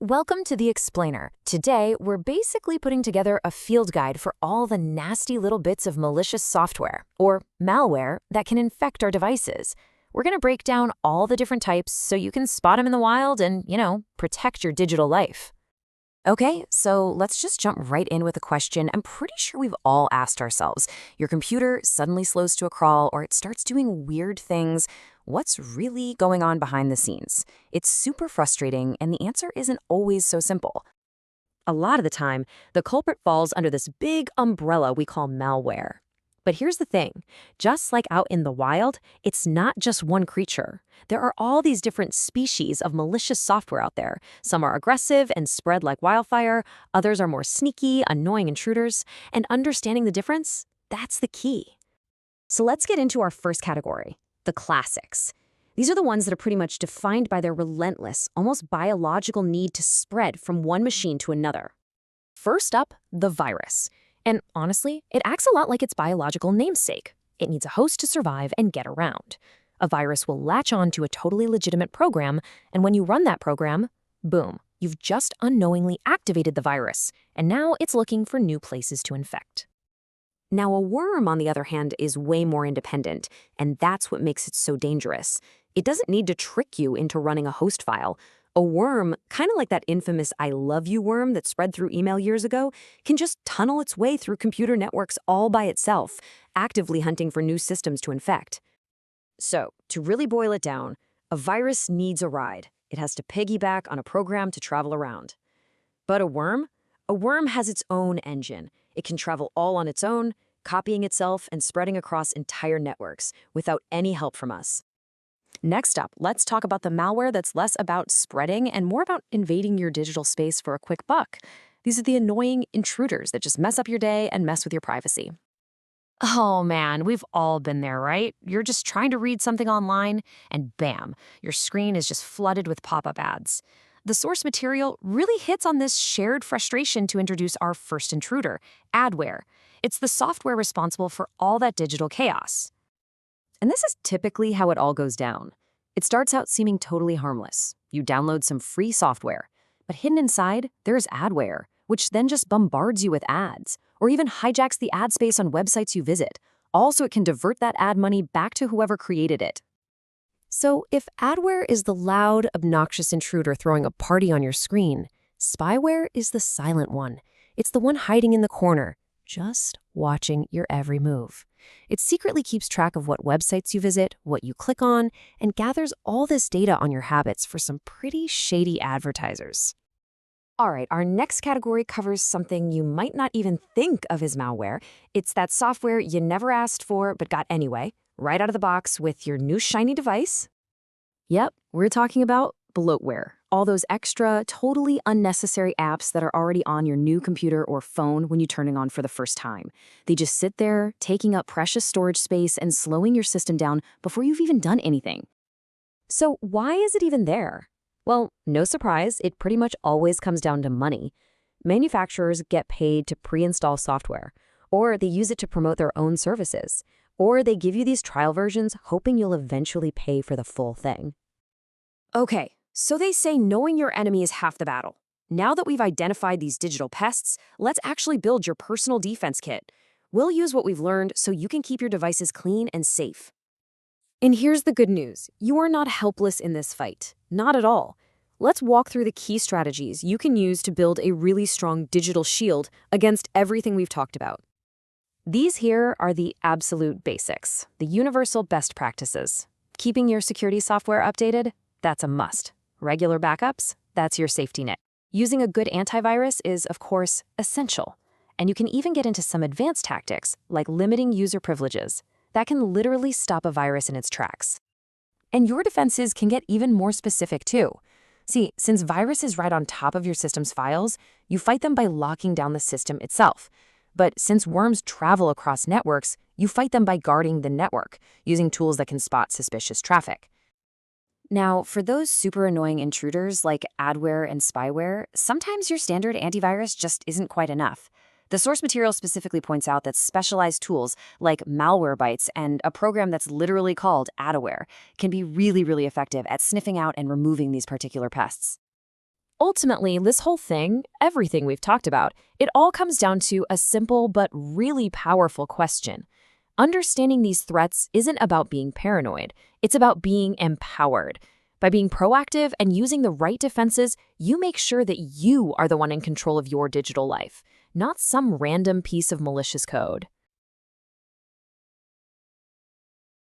Welcome to the Explainer. Today, we're basically putting together a field guide for all the nasty little bits of malicious software, or malware, that can infect our devices. We're going to break down all the different types so you can spot them in the wild and, protect your digital life. Okay, so let's just jump right in with a question I'm pretty sure we've all asked ourselves. Your computer suddenly slows to a crawl or it starts doing weird things. What's really going on behind the scenes? It's super frustrating, and the answer isn't always so simple. A lot of the time, the culprit falls under this big umbrella we call malware. But here's the thing, just like out in the wild, it's not just one creature. There are all these different species of malicious software out there. Some are aggressive and spread like wildfire, others are more sneaky, annoying intruders, and understanding the difference, that's the key. So let's get into our first category, the classics. These are the ones that are pretty much defined by their relentless, almost biological need to spread from one machine to another. First up, the virus. And honestly, it acts a lot like its biological namesake. It needs a host to survive and get around. A virus will latch on to a totally legitimate program, and when you run that program, boom, you've just unknowingly activated the virus, and now it's looking for new places to infect. Now, a worm, on the other hand, is way more independent, and that's what makes it so dangerous. It doesn't need to trick you into running a host file. A worm, kind of like that infamous I love you worm that spread through email years ago, can just tunnel its way through computer networks all by itself, actively hunting for new systems to infect. So, to really boil it down, a virus needs a ride. It has to piggyback on a program to travel around. But a worm? A worm has its own engine. It can travel all on its own, copying itself and spreading across entire networks without any help from us. Next up, let's talk about the malware that's less about spreading and more about invading your digital space for a quick buck. These are the annoying intruders that just mess up your day and mess with your privacy. Oh man, we've all been there, right? You're just trying to read something online, and bam, your screen is just flooded with pop-up ads. The source material really hits on this shared frustration to introduce our first intruder, adware. It's the software responsible for all that digital chaos. And this is typically how it all goes down. It starts out seeming totally harmless. You download some free software, but hidden inside, there's adware, which then just bombards you with ads, or even hijacks the ad space on websites you visit. Also, it can divert that ad money back to whoever created it. So if adware is the loud, obnoxious intruder throwing a party on your screen, spyware is the silent one. It's the one hiding in the corner, just watching your every move. It secretly keeps track of what websites you visit, what you click on, and gathers all this data on your habits for some pretty shady advertisers. All right, our next category covers something you might not even think of as malware. It's that software you never asked for but got anyway, right out of the box with your new shiny device. Yep, we're talking about bloatware. All those extra, totally unnecessary apps that are already on your new computer or phone when you're turning on for the first time. They just sit there, taking up precious storage space and slowing your system down before you've even done anything. So why is it even there? Well, no surprise, it pretty much always comes down to money. Manufacturers get paid to pre-install software, or they use it to promote their own services, or they give you these trial versions hoping you'll eventually pay for the full thing. Okay. So they say knowing your enemy is half the battle. Now that we've identified these digital pests, let's actually build your personal defense kit. We'll use what we've learned so you can keep your devices clean and safe. And here's the good news. You are not helpless in this fight. Not at all. Let's walk through the key strategies you can use to build a really strong digital shield against everything we've talked about. These here are the absolute basics, the universal best practices. Keeping your security software updated? That's a must. Regular backups, that's your safety net. Using a good antivirus is, of course, essential. And you can even get into some advanced tactics, like limiting user privileges. That can literally stop a virus in its tracks. And your defenses can get even more specific, too. See, since viruses ride on top of your system's files, you fight them by locking down the system itself. But since worms travel across networks, you fight them by guarding the network, using tools that can spot suspicious traffic. Now, for those super annoying intruders like adware and spyware, sometimes your standard antivirus just isn't quite enough. The source material specifically points out that specialized tools like Malware and a program that's literally called adware can be really effective at sniffing out and removing these particular pests. Ultimately, this whole thing, everything we've talked about, it all comes down to a simple but really powerful question. Understanding these threats isn't about being paranoid, it's about being empowered. By being proactive and using the right defenses, you make sure that you are the one in control of your digital life, not some random piece of malicious code.